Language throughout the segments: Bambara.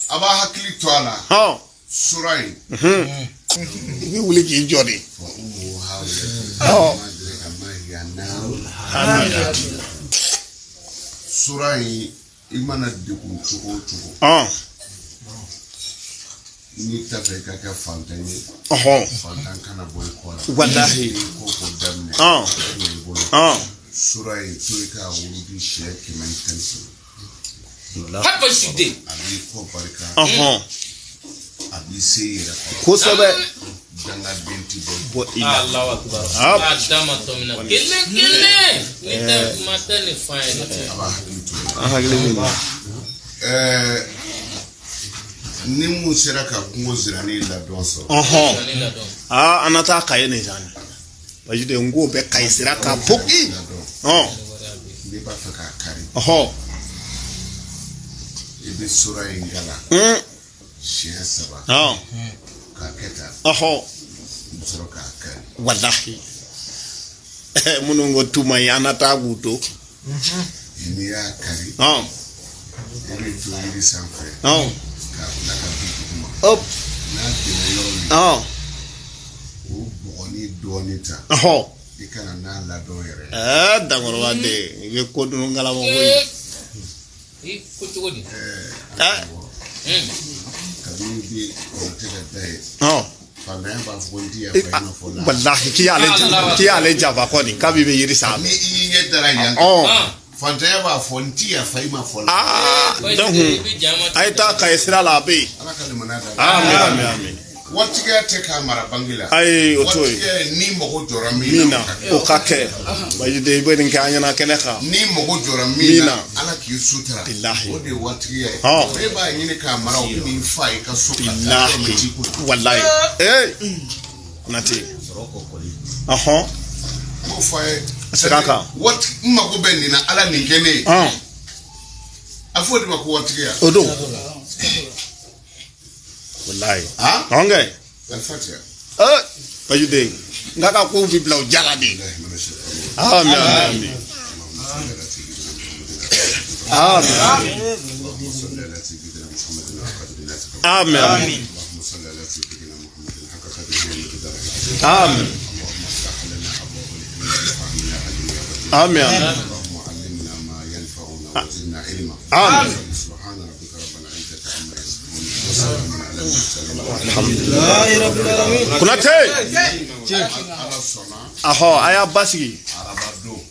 aba hakili to ala sura yi bi wuli k'i jɔ de sura yi i mana degun cogo o cogo ni ta fɛ i ka kɛ fantan ye fantan kana bɔ i kɔ la walahi ko ko daminɛ i bolo sura yi to i ka wurudi sɛ 110 haba shide a b'i kɔ barika a b'i se yɛrɛ kosɛbɛ danga den ti bɔ Allahu akbar adama to mina kelen ni tɛ mata ni fa ye a b'a hakili to hakili bɛ ni mun sera ka kungo zirani ladɔn sɔrɔ an na taa kaye ne zani baji de ngo bɛ kaye sira ka poki n'i b'a fɛ k'a kari i bɛ sura in gala siɲɛ 3 k'a kɛ tan i bɛ sɔrɔ k'a kari walahi minnu ko tuma ye an na taa k'u to n'i y'a kari i bɛ to yiri sanfɛ k'a bila ka bin duguma n'a binna yɔrɔ min o bɔgɔni dɔɔni ta i kana n'a ladɔn yɛrɛ dankɔrɔba de i bɛ ko dunu kalama koyi i ko cogo di kabini bi kɔrɔtɛ ka da ye fantanya b'a fɔ n ti yafa i ma fɔ la walahi k'i y'ale jafa kɔni k'a b'i bɛ yiri sanfɛ ni i ɲɛ dara yan fantanya b'a fɔ n ti yafa i ma fɔ la donc a ye taa kaye sira la a bɛ yen ala ka limaniya da amin waritigiya tɛ k'a mara bange la ayi o to ye waritigiya ni mago jɔra min na o ka kɛ baji de i bɛ nin kɛ an ɲɛna kɛnɛ kan ni mago jɔra min na ala k'i sutura o de ye waritigiya ye e b'a ɲini k'a mara o bɛ n'i fa i ka so ka taa walayi Nati m'o fɔ a ye sira kan waritigi n mago bɛ nin na ala nin kɛ ne ye a fɔ o de ma ko waritigiya o don walayi ɔnkɛ alifatiya baji de n ka ka kow bi bila o jala de amin Kunate a y'a basigi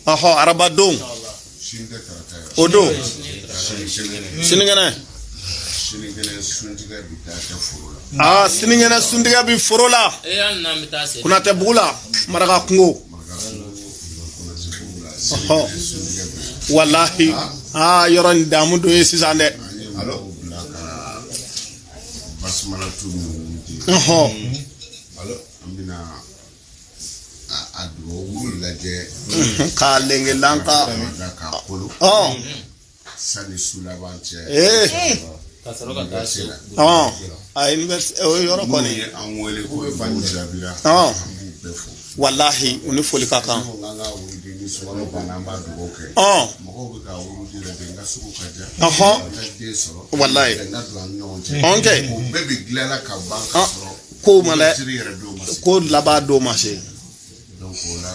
arabadon o don sinikɛnɛ sinikɛnɛ suntigɛ bi foro la Kunate bugu la maraka kungo walahi yɔrɔ ni damu don ye sisan dɛ k'a lengelan ka sani sulaban cɛ a université o yɔrɔ kɔni an wele ko Bani Jabira walahi u ni foli ka kan sɔrɔ bana an b'a dugawu kɛ mɔgɔw bɛ ka wurudi yɛrɛ de n ka sugu ka ja n ka den sɔrɔ walayi n ka don an ni ɲɔgɔn cɛ o bɛɛ bɛ dilanna ka ban ka sɔrɔ ko ma dɛ yɛrɛ don ma se ko laban don ma se donc o la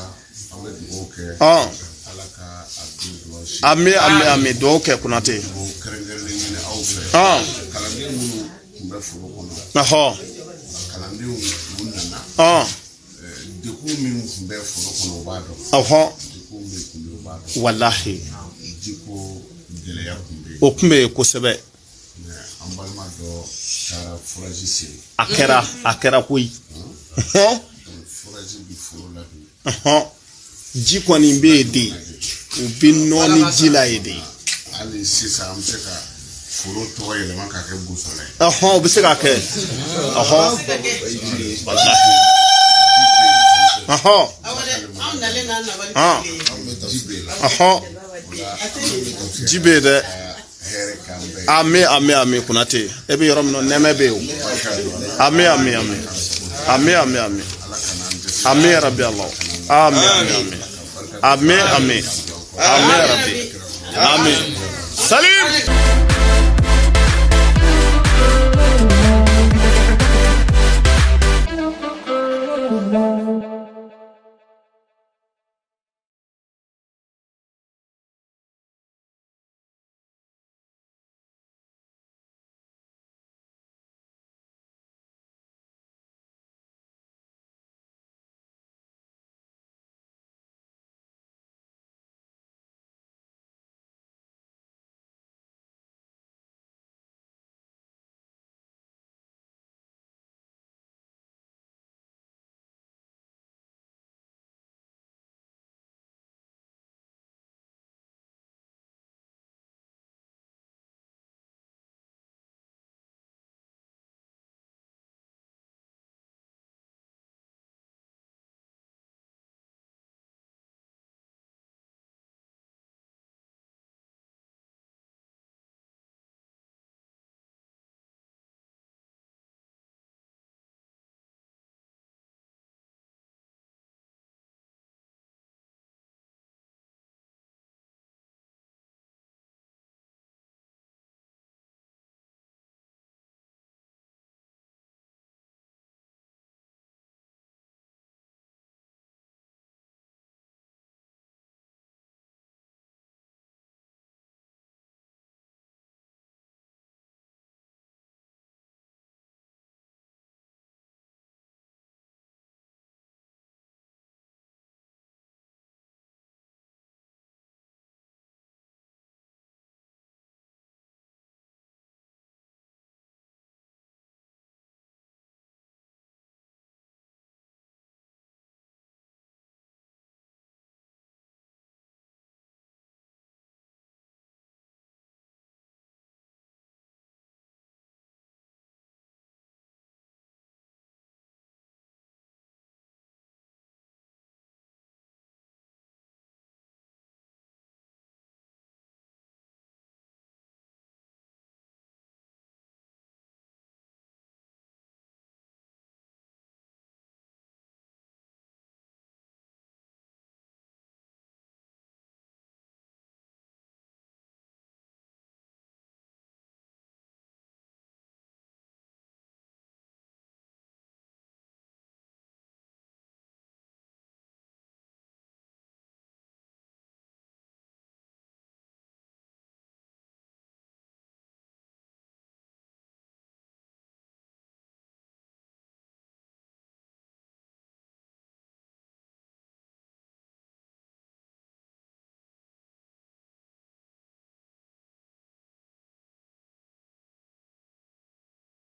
an bɛ dugawu kɛ ala ka a don dugawu si ami dugawu kɛ Kunate dugawu kɛrɛnkɛrɛnnen ɲini aw fɛ kalanden minnu tun bɛ foro kɔnɔ kalandenw u nana dekun minnu tun bɛ foro kɔnɔ u b'a dɔn walahi jiko gɛlɛya tun bɛ yen o tun bɛ yen kosɛbɛ an balima dɔ taara furaji siri a kɛra koyi furaji bi foro la bi ji kɔni bɛ yen de u bɛ nɔɔni ji la yen de hali sisan an bɛ se ka foro tɔgɔ yɛlɛma ka kɛ bosola ye o bɛ se ka kɛ ji bɛ yen dɛ ami Kunate e bɛ yɔrɔ min na nɛmɛ bɛ yen o ami yarabi Allah ami yarabi Salim